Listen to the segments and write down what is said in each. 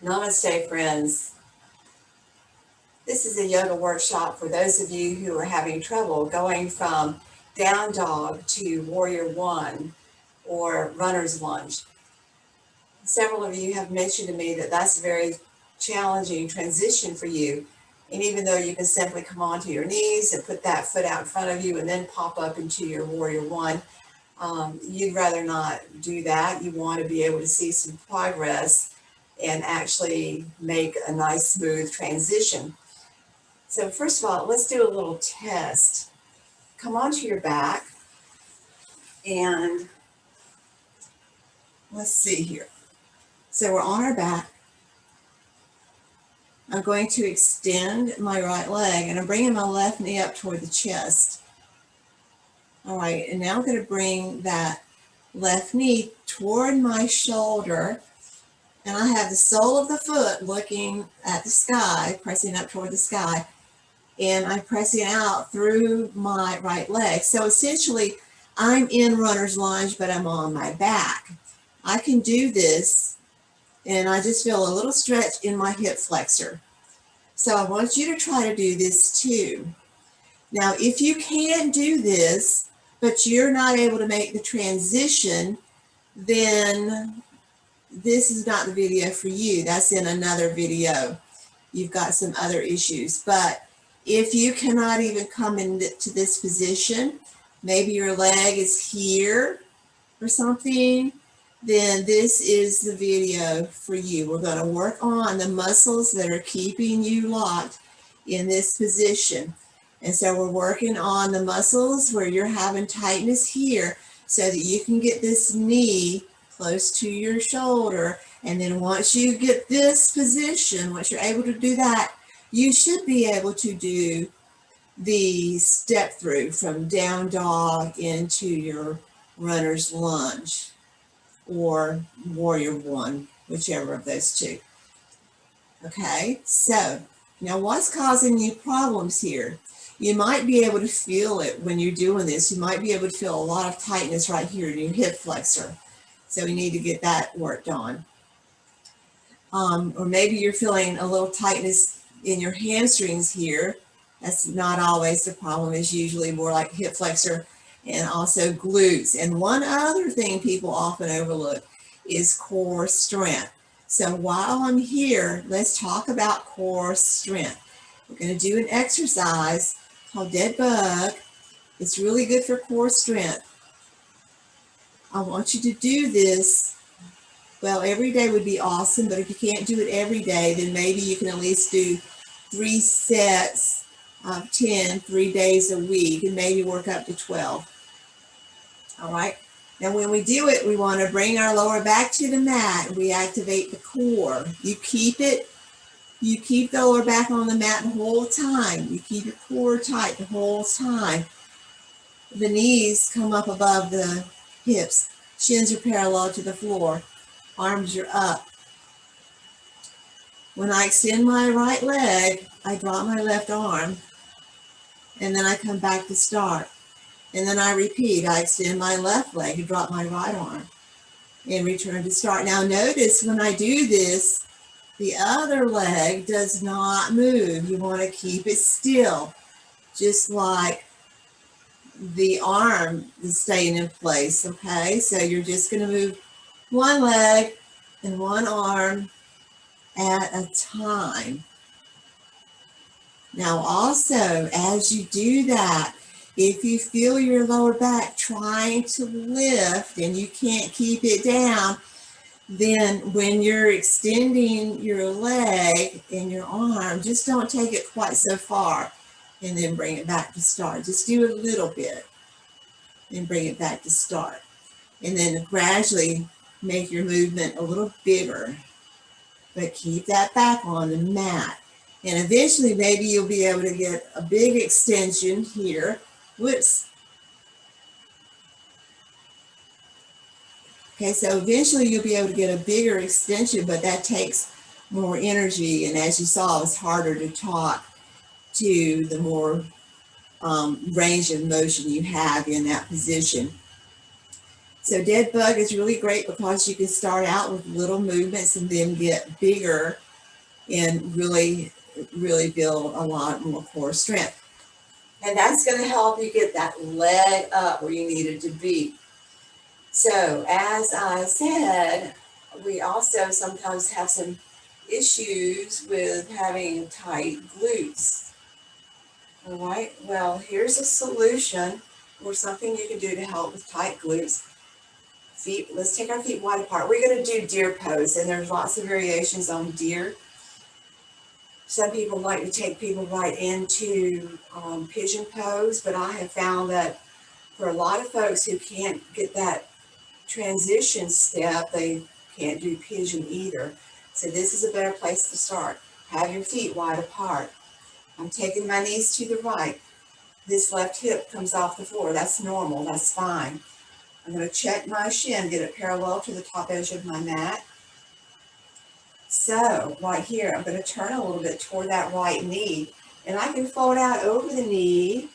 Namaste, friends. This is a yoga workshop for those of you who are having trouble going from down dog to warrior one or runner's lunge. Several of you have mentioned to me that that's a very challenging transition for you. And even though you can simply come onto your knees and put that foot out in front of you and then pop up into your warrior one, you'd rather not do that. You want to be able to see some progress and actually make a nice smooth transition. So first of all, let's do a little test. Come onto your back and let's see here. So we're on our back. I'm going to extend my right leg and I'm bringing my left knee up toward the chest. All right, and now I'm going to bring that left knee toward my shoulder, and I have the sole of the foot looking at the sky, pressing up toward the sky, and I'm pressing out through my right leg. So essentially, I'm in runner's lunge, but I'm on my back. I can do this, and I just feel a little stretch in my hip flexor. So I want you to try to do this too. Now, if you can do this, but you're not able to make the transition, then this is not the video for you. That's in another video. You've got some other issues. But if you cannot even come into this position, maybe your leg is here or something, then this is the video for you. We're going to work on the muscles that are keeping you locked in this position. And so we're working on the muscles where you're having tightness here so that you can get this knee close to your shoulder. And then once you get this position, once you're able to do that, you should be able to do the step through from down dog into your runner's lunge or warrior one, whichever of those two. Okay, so now what's causing you problems here? You might be able to feel it when you're doing this. You might be able to feel a lot of tightness right here in your hip flexor. So we need to get that worked on. Or maybe you're feeling a little tightness in your hamstrings here. That's not always the problem. It's usually more like hip flexor and also glutes. And one other thing people often overlook is core strength. So while I'm here, let's talk about core strength. We're going to do an exercise called dead bug. It's really good for core strength. I want you to do this. Well, every day would be awesome, but if you can't do it every day, then maybe you can at least do 3 sets of 10, 3 days a week, and maybe work up to 12. All right. Now, when we do it, we want to bring our lower back to the mat and we activate the core. You keep the lower back on the mat the whole time. You keep your core tight the whole time. The knees come up above the hips. Shins are parallel to the floor. Arms are up. When I extend my right leg, I drop my left arm, and then I come back to start. And then I repeat. I extend my left leg and drop my right arm and return to start. Now notice when I do this, the other leg does not move. You want to keep it still, just like the arm is staying in place, okay? So you're just going to move one leg and one arm at a time. Now also, as you do that, if you feel your lower back trying to lift and you can't keep it down, then when you're extending your leg and your arm, just don't take it quite so far and then bring it back to start. Just do a little bit and bring it back to start. And then gradually make your movement a little bigger, but keep that back on the mat. And eventually maybe you'll be able to get a big extension here. Whoops. Okay, so eventually you'll be able to get a bigger extension, but that takes more energy. And as you saw, it's harder to talk to the more range of motion you have in that position. So dead bug is really great because you can start out with little movements and then get bigger and really, really build a lot more core strength. And that's going to help you get that leg up where you need it to be. So as I said, we also sometimes have some issues with having tight glutes. All right, well, here's a solution or something you can do to help with tight glutes. Feet, let's take our feet wide apart. We're going to do deer pose, and there's lots of variations on deer. Some people like to take people right into pigeon pose, but I have found that for a lot of folks who can't get that transition step, they can't do pigeon either. So this is a better place to start. Have your feet wide apart. I'm taking my knees to the right. This left hip comes off the floor. That's normal. That's fine. I'm going to check my shin, get it parallel to the top edge of my mat. So right here, I'm going to turn a little bit toward that right knee, and I can fold out over the knee,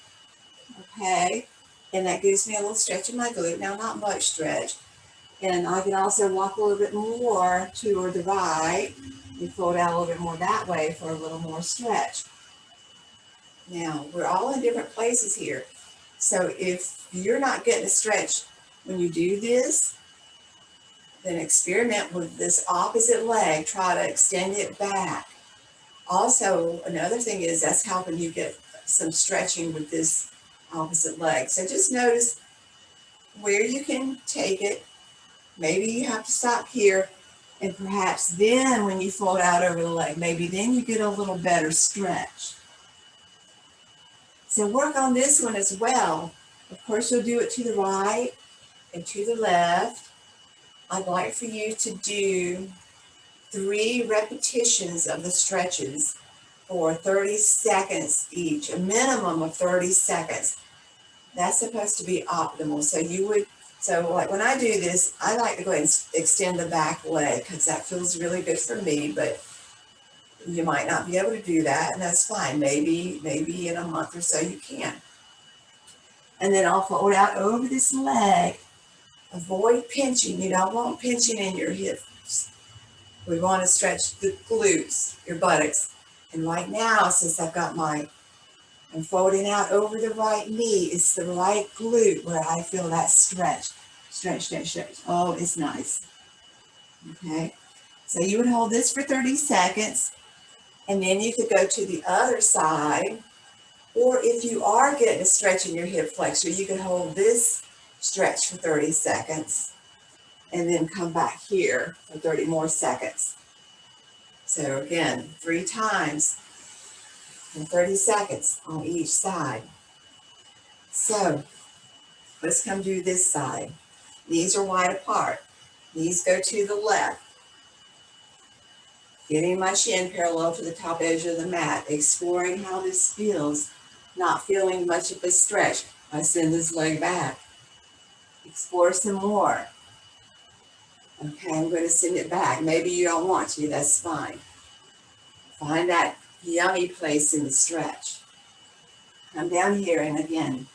okay, and that gives me a little stretch in my glute. Now, not much stretch, and I can also walk a little bit more toward the right and fold out a little bit more that way for a little more stretch. Now, we're all in different places here, so if you're not getting a stretch when you do this, then experiment with this opposite leg. Try to extend it back. Also, another thing is that's helping you get some stretching with this opposite leg. So just notice where you can take it. Maybe you have to stop here, and perhaps then when you fold out over the leg, maybe then you get a little better stretch. So work on this one as well. Of course, you'll do it to the right and to the left. I'd like for you to do 3 repetitions of the stretches for 30 seconds each, a minimum of 30 seconds. That's supposed to be optimal. So like when I do this, I like to go ahead and extend the back leg because that feels really good for me, but you might not be able to do that, and that's fine. Maybe in a month or so you can. And then I'll fold out over this leg. Avoid pinching. You don't want pinching in your hips. We want to stretch the glutes, your buttocks. And right now, since I'm folding out over the right knee, it's the right glute where I feel that stretch. Stretch, stretch, stretch. Oh, it's nice. Okay. So you would hold this for 30 seconds, and then you could go to the other side. Or if you are getting a stretch in your hip flexor, you can hold this stretch for 30 seconds and then come back here for 30 more seconds. So again, 3 times in 30 seconds on each side. So let's come do this side. Knees are wide apart. Knees go to the left. Getting my shin parallel to the top edge of the mat, exploring how this feels, not feeling much of a stretch. I send this leg back. Explore some more. Okay, I'm going to send it back. Maybe you don't want to, that's fine. Find that yummy place in the stretch. Come down here, and again,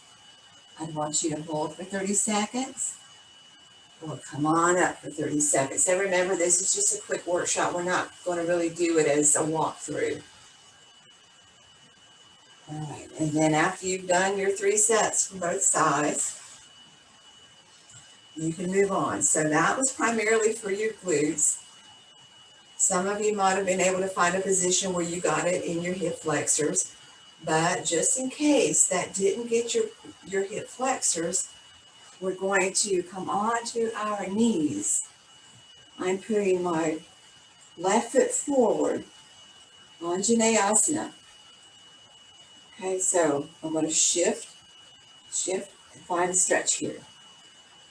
I want you to hold for 30 seconds, or come on up for 30 seconds. So remember, this is just a quick workshop. We're not going to really do it as a walkthrough. All right, and then after you've done your 3 sets from both sides, you can move on. So that was primarily for your glutes. Some of you might have been able to find a position where you got it in your hip flexors, but just in case that didn't get your hip flexors, we're going to come on to our knees. I'm putting my left foot forward, Lunge asana. Okay, so I'm going to shift, and find a stretch here.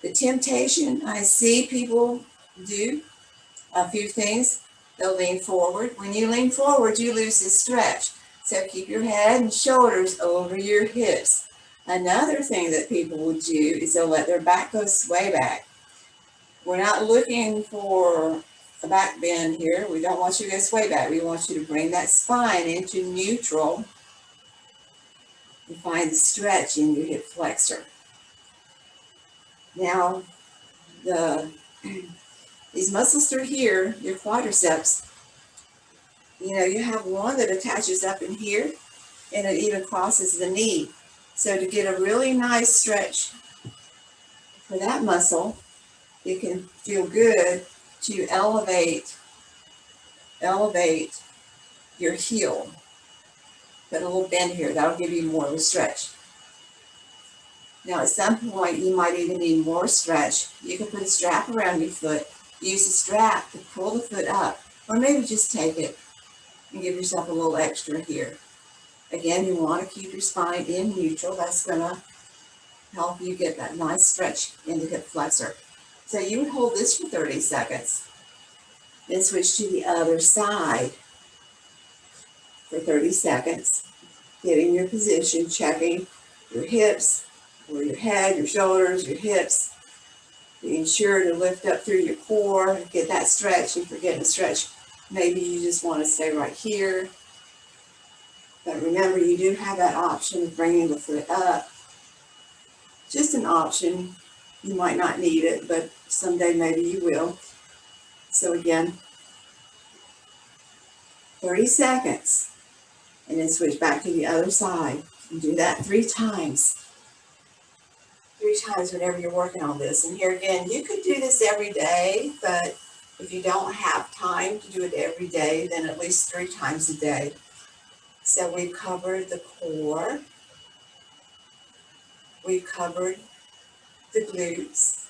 The temptation I see people do a few things. They'll lean forward. When you lean forward, you lose the stretch. So keep your head and shoulders over your hips. Another thing that people will do is they'll let their back go sway back. We're not looking for a back bend here. We don't want you to go sway back. We want you to bring that spine into neutral and find the stretch in your hip flexor. Now, these muscles through here, your quadriceps, you have one that attaches up in here, and it even crosses the knee. So to get a really nice stretch for that muscle, it can feel good to elevate your heel. Put a little bend here. That'll give you more of a stretch. Now, at some point, you might even need more stretch. You can put a strap around your foot. Use the strap to pull the foot up, or maybe just take it and give yourself a little extra here. Again, you want to keep your spine in neutral. That's going to help you get that nice stretch in the hip flexor. So you would hold this for 30 seconds, then switch to the other side for 30 seconds, getting your position, checking your hips, or your head, your shoulders, your hips, being sure to lift up through your core, get that stretch. If you're getting a stretch, maybe you just want to stay right here. But remember, you do have that option of bringing the foot up. Just an option. You might not need it, but someday maybe you will. So again, 30 seconds, and then switch back to the other side. And do that 3 times. 3 times whenever you're working on this. And here again, you could do this every day, but if you don't have time to do it every day, then at least 3 times a day. So we've covered the core. We've covered the glutes.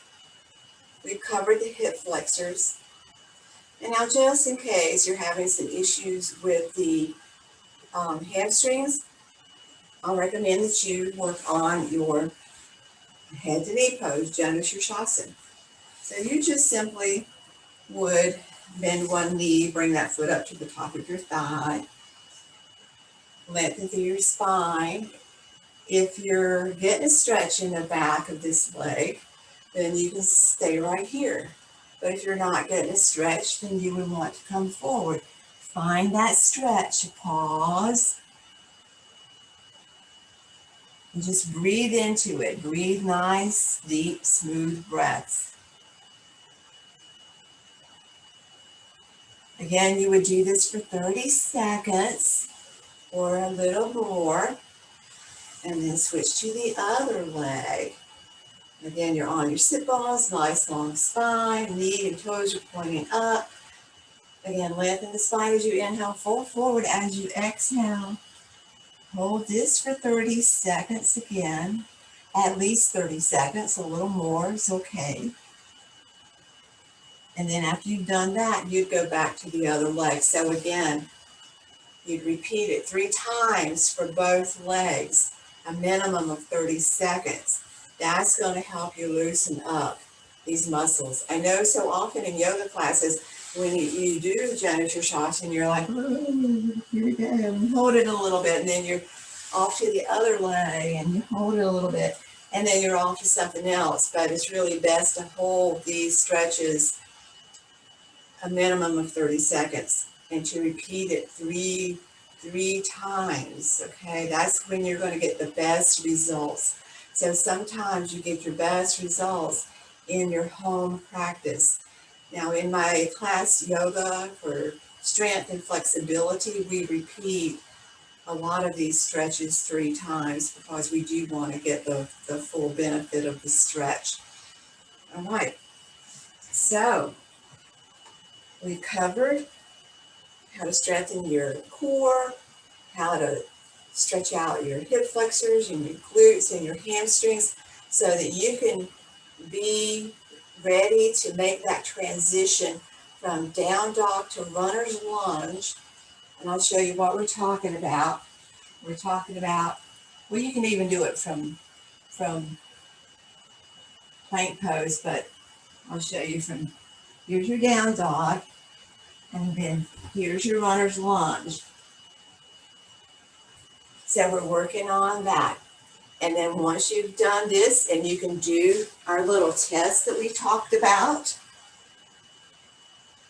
We've covered the hip flexors. And now, just in case you're having some issues with the hamstrings, I'll recommend that you work on your head to knee pose, Janu Shirshasana. So you just simply would bend one knee, bring that foot up to the top of your thigh, lengthen through your spine. If you're getting a stretch in the back of this leg, then you can stay right here. But if you're not getting a stretch, then you would want to come forward. Find that stretch, pause, and just breathe into it. Breathe nice, deep, smooth breaths. Again, you would do this for 30 seconds or a little more, and then switch to the other leg. Again, you're on your sit bones, nice long spine, knee and toes are pointing up. Again, lengthen the spine as you inhale, fold forward as you exhale. Hold this for 30 seconds again, at least 30 seconds, a little more is okay. And then after you've done that, you'd go back to the other leg. So again, you'd repeat it 3 times for both legs, a minimum of 30 seconds. That's going to help you loosen up these muscles. I know so often in yoga classes, when you do Janu Shirshasana, you're like, here we go, and hold it a little bit, and then you're off to the other leg, and you hold it a little bit, and then you're off to something else. But it's really best to hold these stretches a minimum of 30 seconds and to repeat it three times, okay? That's when you're going to get the best results. So sometimes you get your best results in your home practice. Now, in my class, Yoga for Strength and Flexibility, we repeat a lot of these stretches 3 times because we do want to get the full benefit of the stretch. All right, so we covered how to strengthen your core, how to stretch out your hip flexors and your glutes and your hamstrings so that you can be ready to make that transition from down dog to runner's lunge. And I'll show you what we're talking about. We're talking about, well, you can even do it from plank pose, but I'll show you from, here's your down dog, and then here's your runner's lunge. So we're working on that. And then once you've done this, and you can do our little test that we talked about,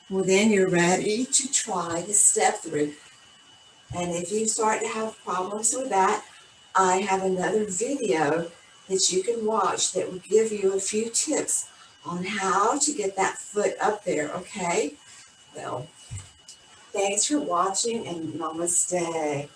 well, then you're ready to try the step through. And if you start to have problems with that, I have another video that you can watch that will give you a few tips on how to get that foot up there, okay? Well, thanks for watching and namaste.